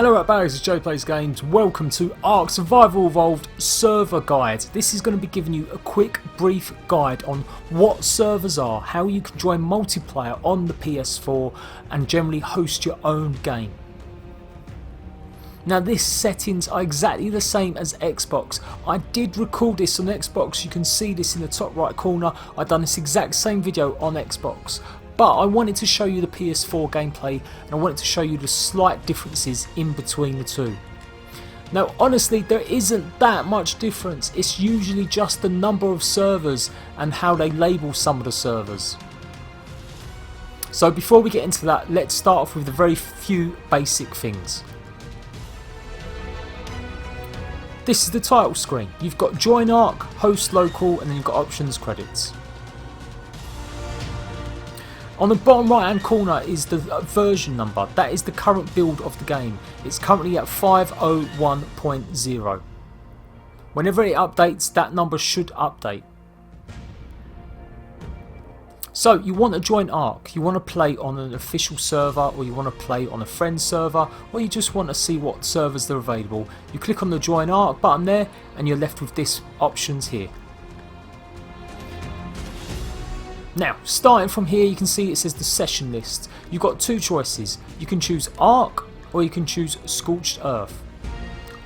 Hello up Barry, it's Jade PLAYSGAMES. Welcome to ARK Survival Evolved Server Guide. This is going to be giving you a quick, brief guide on what servers are, how you can join multiplayer on the PS4 and generally host your own game. Now these settings are exactly the same as Xbox. I did record this on Xbox, you can see this in the top right corner. I've done this exact same video on Xbox. But I wanted to show you the PS4 gameplay and I wanted to show you the slight differences in between the two. Now honestly there isn't that much difference, it's usually just the number of servers and how they label some of the servers. So before we get into that, let's start off with the very few basic things. This is the title screen. You've got join ARK, host local, and then you've got options credits. On the bottom right hand corner is the version number, that is the current build of the game. It's currently at 501.0. Whenever it updates, that number should update. So you want to join ARK, you want to play on an official server, or you want to play on a friend server, or you just want to see what servers are available. You click on the join ARK button there and you're left with this options here. Now, starting from here, you can see it says the session list. You've got two choices. You can choose ARK or you can choose Scorched Earth.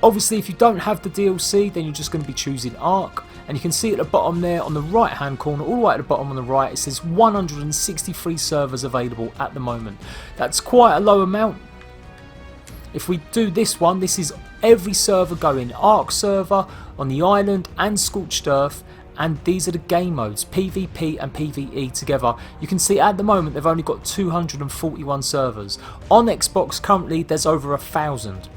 Obviously, if you don't have the DLC, then you're just going to be choosing ARK. And you can see at the bottom there on the right hand corner, all the way at the bottom on the right, it says 163 servers available at the moment. That's quite a low amount. If we do this one, this is every server going. ARK server, on the island and Scorched Earth. And these are the game modes, PvP and PvE together. You can see at the moment they've only got 241 servers. On Xbox currently there's over 1,000.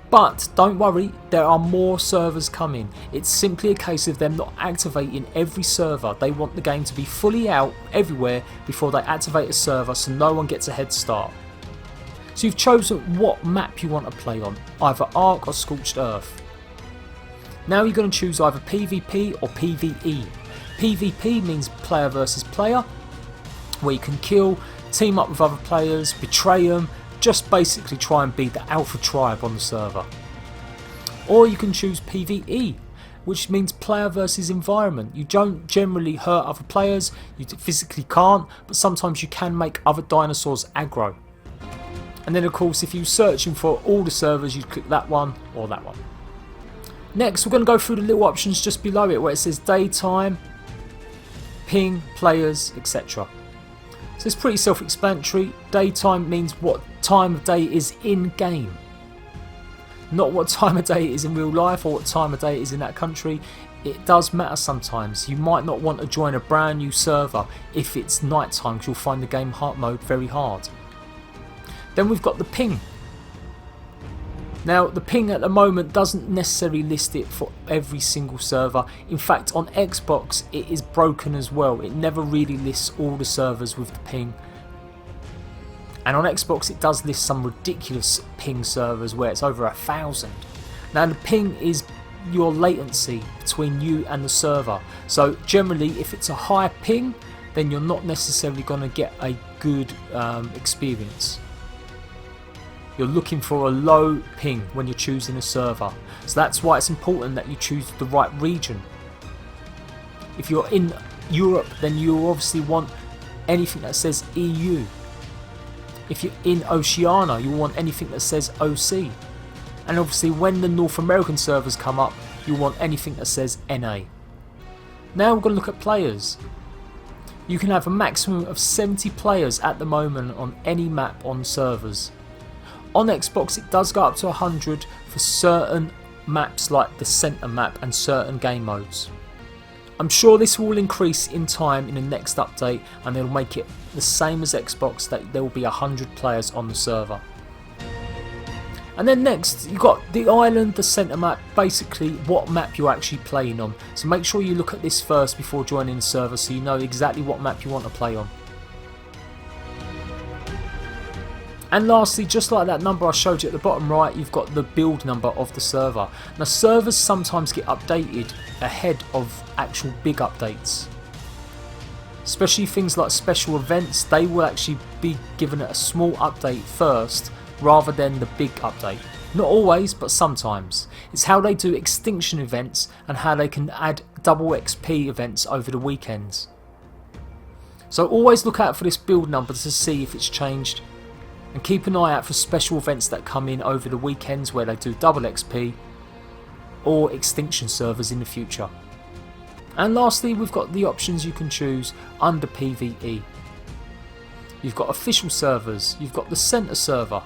But don't worry, there are more servers coming. It's simply a case of them not activating every server. They want the game to be fully out everywhere before they activate a server so no one gets a head start. So you've chosen what map you want to play on, either ARK or Scorched Earth. Now you're going to choose either PvP or PvE. PvP means player versus player, where you can kill, team up with other players, betray them, just basically try and be the alpha tribe on the server. Or you can choose PvE, which means player versus environment. You don't generally hurt other players, you physically can't, but sometimes you can make other dinosaurs aggro. And then of course if you're searching for all the servers, you'd click that one or that one. Next, we're going to go through the little options just below it where it says daytime, ping, players, etc. So it's pretty self-explanatory. Daytime means what time of day is in game, not what time of day it is in real life or what time of day it is in that country. It does matter sometimes. You might not want to join a brand new server if it's nighttime because you'll find the game heart mode very hard. Then we've got the ping. Now the ping at the moment doesn't necessarily list it for every single server. In fact on Xbox it is broken as well. It never really lists all the servers with the ping. And on Xbox it does list some ridiculous ping servers where it's over 1,000. Now the ping is your latency between you and the server. So generally if it's a high ping then you're not necessarily going to get a good experience. You're looking for a low ping when you're choosing a server. So that's why it's important that you choose the right region. If you're in Europe, then you obviously want anything that says EU. If you're in Oceania, you want anything that says OC. And obviously when the North American servers come up, you want anything that says NA. Now we're going to look at players. You can have a maximum of 70 players at the moment on any map on servers. On Xbox it does go up to 100 for certain maps like the centre map and certain game modes. I'm sure this will increase in time in the next update and they'll make it the same as Xbox, that there will be 100 players on the server. And then next you've got the island, the centre map, basically what map you're actually playing on. So make sure you look at this first before joining the server so you know exactly what map you want to play on. And lastly, just like that number I showed you at the bottom right, you've got the build number of the server. Now servers sometimes get updated ahead of actual big updates. Especially things like special events, they will actually be given a small update first rather than the big update. Not always, but sometimes. It's how they do extinction events and how they can add double XP events over the weekends. So always look out for this build number to see if it's changed, and keep an eye out for special events that come in over the weekends where they do double XP or extinction servers in the future. And lastly, we've got the options you can choose under PvE. You've got official servers, you've got the centre server,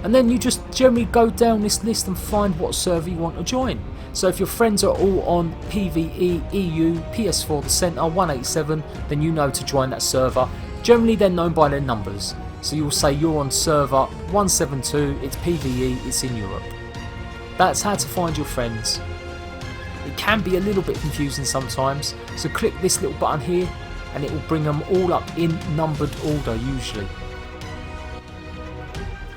and then you just generally go down this list and find what server you want to join. So if your friends are all on PvE, EU, PS4, the centre, 187, then you know to join that server. Generally they're known by their numbers. So you'll say you're on server 172, it's PvE, it's in Europe. That's how to find your friends. It can be a little bit confusing sometimes, so click this little button here and it will bring them all up in numbered order usually.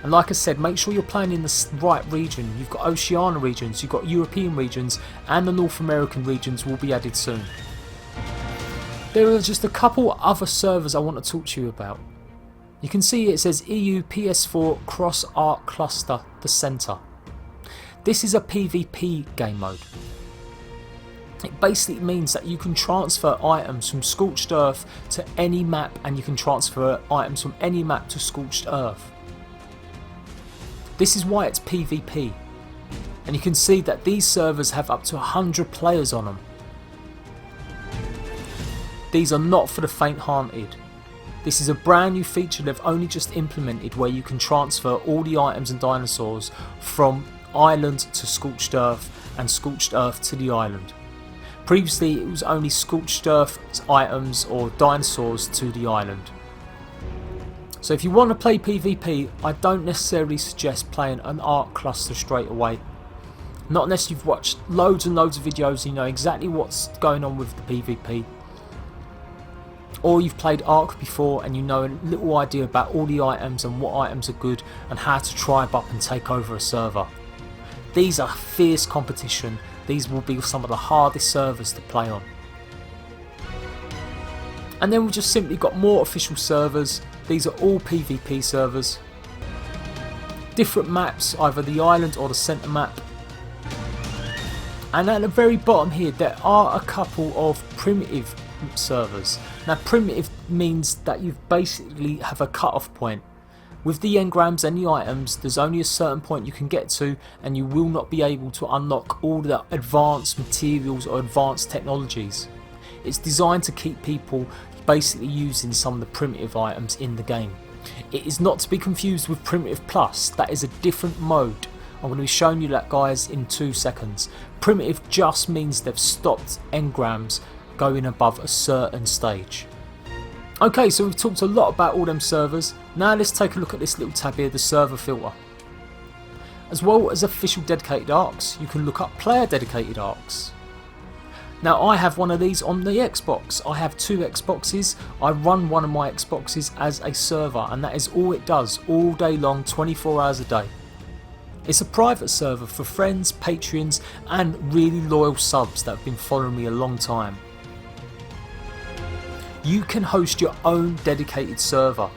And like I said, make sure you're playing in the right region. You've got Oceania regions, you've got European regions, and the North American regions will be added soon. There are just a couple other servers I want to talk to you about. You can see it says EU PS4 Cross ARK Cluster, the centre. This is a PvP game mode. It basically means that you can transfer items from Scorched Earth to any map, and you can transfer items from any map to Scorched Earth. This is why it's PvP, and you can see that these servers have up to 100 players on them. These are not for the faint-hearted. This is a brand new feature they've only just implemented, where you can transfer all the items and dinosaurs from island to Scorched Earth and Scorched Earth to the island. Previously it was only Scorched Earth items or dinosaurs to the island. So if you want to play PvP, I don't necessarily suggest playing an ARK cluster straight away. Not unless you've watched loads and loads of videos and you know exactly what's going on with the PvP. Or you've played ARK before and you know a little idea about all the items and what items are good and how to tribe up and take over a server. These are fierce competition. These will be some of the hardest servers to play on. And then we've just simply got more official servers. These are all PvP servers. Different maps, either the island or the centre map. And at the very bottom here there are a couple of primitive servers. Now primitive means that you basically have a cut-off point. With the engrams and the items, there's only a certain point you can get to, and you will not be able to unlock all the advanced materials or advanced technologies. It's designed to keep people basically using some of the primitive items in the game. It is not to be confused with Primitive Plus. That is a different mode. I'm going to be showing you that, guys, in 2 seconds. Primitive just means they've stopped engrams going above a certain stage. Okay, so we've talked a lot about all them servers. Now let's take a look at this little tab here, the server filter. As well as official dedicated ARKs, you can look up player dedicated ARKs. Now I have one of these on the Xbox. I have 2 Xboxes. I run one of my Xboxes as a server, and that is all it does all day long, 24 hours a day. It's a private server for friends, Patreons and really loyal subs that have been following me a long time. You can host your own dedicated server.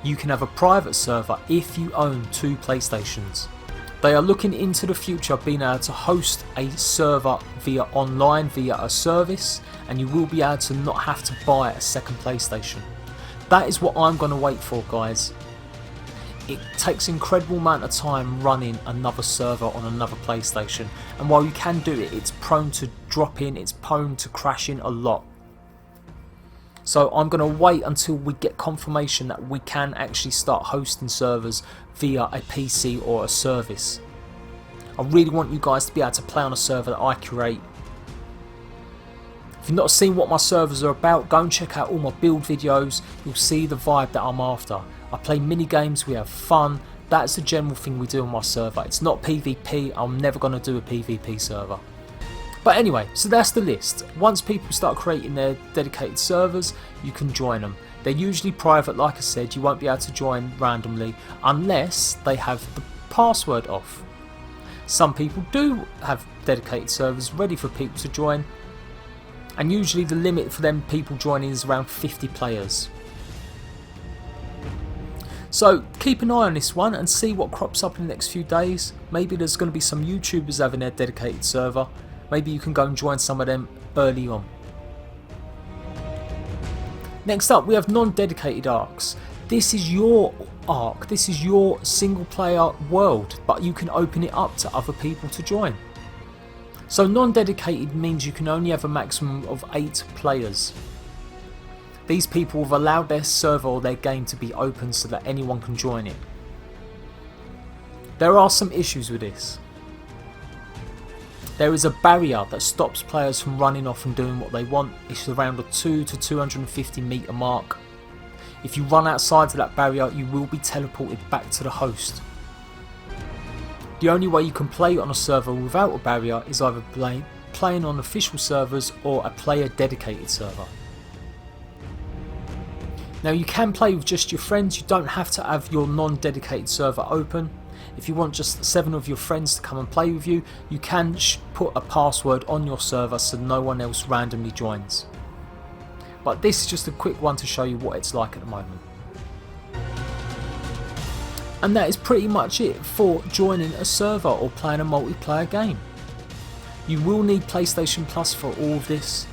You can have a private server if you own 2 PlayStations. They are looking into the future being able to host a server via online, via a service, and you will be able to not have to buy a second PlayStation. That is what I'm going to wait for, guys. It takes an incredible amount of time running another server on another PlayStation, and while you can do it, it's prone to dropping, it's prone to crashing a lot. So I'm going to wait until we get confirmation that we can actually start hosting servers via a PC or a service. I really want you guys to be able to play on a server that I create. If you've not seen what my servers are about, go and check out all my build videos. You'll see the vibe that I'm after. I play mini games, we have fun. That's the general thing we do on my server. It's not PvP. I'm never going to do a PvP server. But anyway, so that's the list. Once people start creating their dedicated servers, you can join them. They're usually private, like I said. You won't be able to join randomly unless they have the password off. Some people do have dedicated servers ready for people to join, and usually the limit for them people joining is around 50 players. So keep an eye on this one and see what crops up in the next few days. Maybe there's going to be some YouTubers having their dedicated server. Maybe you can go and join some of them early on. Next up we have non-dedicated ARKs. This is your ARK, this is your single player world, but you can open it up to other people to join. So non-dedicated means you can only have a maximum of 8 players. These people have allowed their server or their game to be open so that anyone can join it. There are some issues with this. There is a barrier that stops players from running off and doing what they want. It's around the 2 to 250 meter mark. If you run outside of that barrier, you will be teleported back to the host. The only way you can play on a server without a barrier is either playing on official servers or a player dedicated server. Now you can play with just your friends, you don't have to have your non-dedicated server open. If you want just 7 of your friends to come and play with you, you can put a password on your server so no one else randomly joins. But this is just a quick one to show you what it's like at the moment. And that is pretty much it for joining a server or playing a multiplayer game. You will need PlayStation Plus for all of this.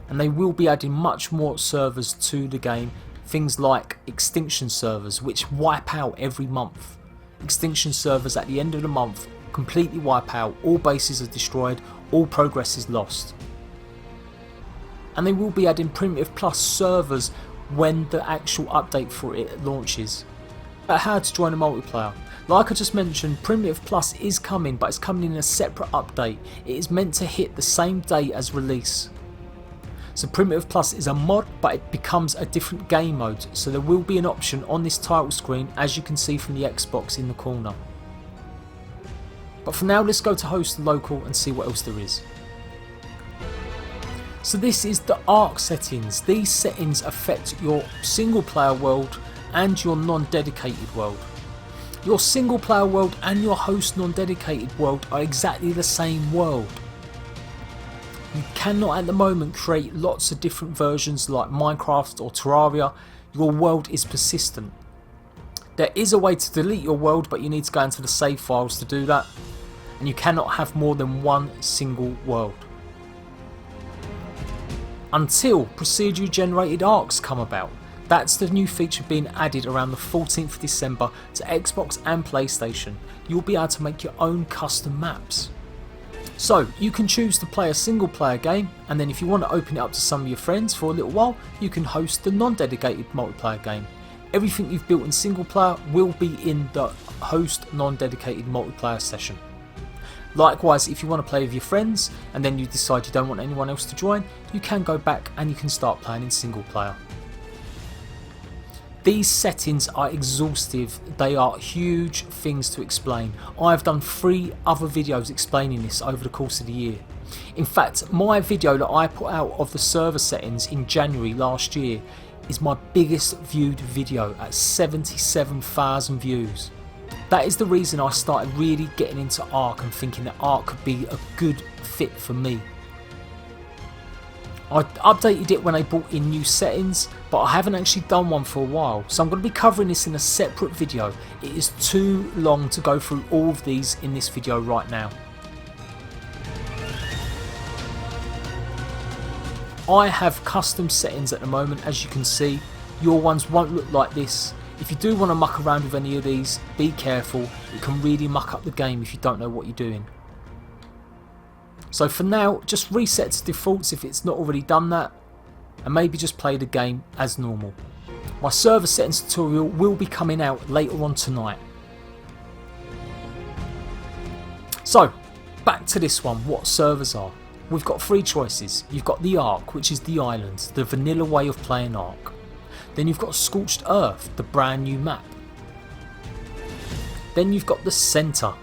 And they will be adding much more servers to the game. Things like extinction servers, which wipe out every month. Extinction servers at the end of the month completely wipe out, all bases are destroyed, all progress is lost. And they will be adding Primitive Plus servers when the actual update for it launches. How to join a multiplayer. Like I just mentioned, Primitive Plus is coming, but it's coming in a separate update. It is meant to hit the same day as release. So Primitive Plus is a mod, but it becomes a different game mode, so there will be an option on this title screen, as you can see from the Xbox in the corner. But for now, let's go to host local and see what else there is. So this is the ARK settings. These settings affect your single player world and your non-dedicated world. Your single player world and your host non-dedicated world are exactly the same world. You cannot at the moment create lots of different versions like Minecraft or Terraria. Your world is persistent. There is a way to delete your world, but you need to go into the save files to do that. And you cannot have more than one single world. Until procedurally generated ARKs come about. That's the new feature being added around the 14th of December to Xbox and PlayStation. You'll be able to make your own custom maps. So you can choose to play a single player game, and then if you want to open it up to some of your friends for a little while, you can host the non-dedicated multiplayer game. Everything you've built in single player will be in the host non-dedicated multiplayer session. Likewise, if you want to play with your friends and then you decide you don't want anyone else to join, you can go back and you can start playing in single player. These settings are exhaustive, they are huge things to explain. I've done 3 other videos explaining this over the course of the year. In fact, my video that I put out of the server settings in January last year is my biggest viewed video at 77,000 views. That is the reason I started really getting into ARK and thinking that ARK could be a good fit for me. I updated it when I brought in new settings, but I haven't actually done one for a while, so I'm going to be covering this in a separate video. It is too long to go through all of these in this video right now. I have custom settings at the moment, as you can see. Your ones won't look like this. If you do want to muck around with any of these, be careful. It can really muck up the game if you don't know what you're doing. So for now, just reset to defaults if it's not already done that, and maybe just play the game as normal. My server settings tutorial will be coming out later on tonight. So, back to this one, what servers are. We've got 3 choices. You've got the ARK, which is the island, the vanilla way of playing ARK. Then you've got Scorched Earth, the brand new map. Then you've got the centre.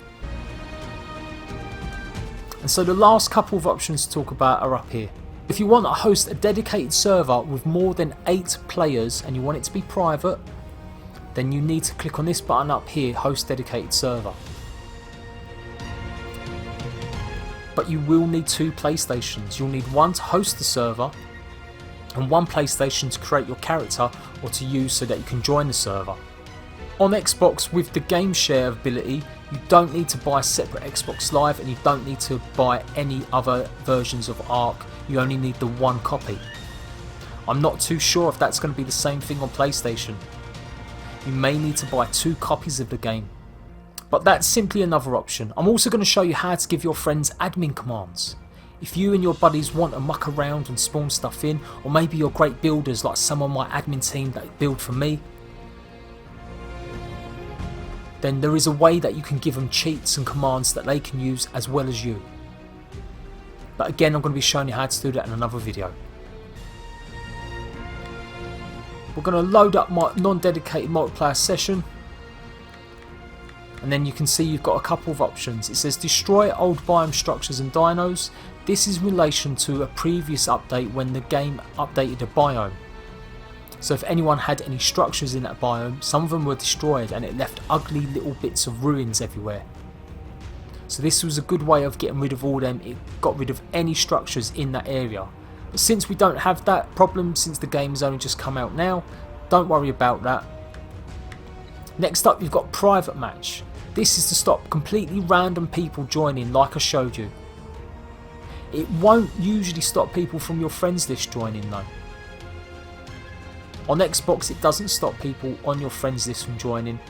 And so the last couple of options to talk about are up here. If you want to host a dedicated server with more than 8 players and you want it to be private, then you need to click on this button up here, host dedicated server. But you will need 2 PlayStations. You'll need one to host the server and one PlayStation to create your character or to use so that you can join the server. On Xbox, with the game share ability, you don't need to buy separate Xbox Live and you don't need to buy any other versions of ARK, you only need the one copy. I'm not too sure if that's going to be the same thing on PlayStation. You may need to buy 2 copies of the game. But that's simply another option. I'm also going to show you how to give your friends admin commands. If you and your buddies want to muck around and spawn stuff in, or maybe you're great builders like some of my admin team that build for me, then there is a way that you can give them cheats and commands that they can use as well as you. But again, I'm going to be showing you how to do that in another video. We're going to load up my non-dedicated multiplayer session. And then you can see you've got a couple of options. It says destroy old biome structures and dinos. This is in relation to a previous update when the game updated a biome. So if anyone had any structures in that biome, some of them were destroyed and it left ugly little bits of ruins everywhere. So this was a good way of getting rid of all them. It got rid of any structures in that area. But since we don't have that problem, since the game has only just come out now, don't worry about that. Next up, you've got private match. This is to stop completely random people joining like I showed you. It won't usually stop people from your friends list joining though. On Xbox it doesn't stop people on your friends list from joining.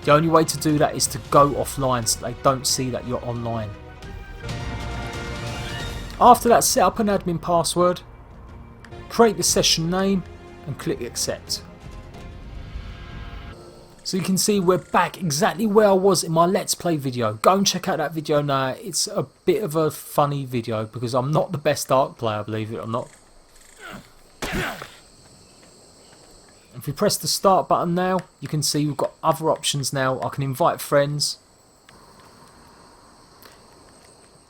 The only way to do that is to go offline so they don't see that you're online. After that, set up an admin password, create the session name and click accept. So you can see we're back exactly where I was in my Let's Play video. Go and check out that video now. It's a bit of a funny video because I'm not the best ARK player, believe it or not. If we press the start button now, you can see we've got other options now. I can invite friends.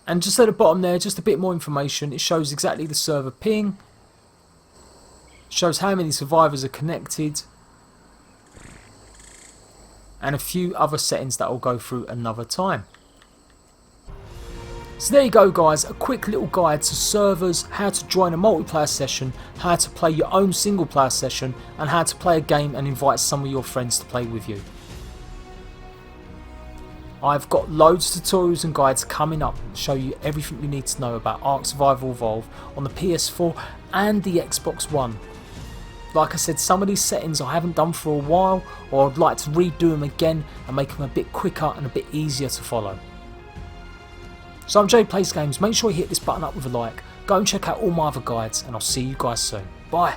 And just at the bottom there, just a bit more information. It shows exactly the server ping. It shows how many survivors are connected. And a few other settings that I'll go through another time. So there you go guys, a quick little guide to servers, how to join a multiplayer session, how to play your own single player session, and how to play a game and invite some of your friends to play with you. I've got loads of tutorials and guides coming up to show you everything you need to know about ARK Survival Evolved on the PS4 and the Xbox One. Like I said, some of these settings I haven't done for a while, or I'd like to redo them again and make them a bit quicker and a bit easier to follow. So I'm Jade PLAYSGAMES, make sure you hit this button up with a like, go and check out all my other guides and I'll see you guys soon. Bye!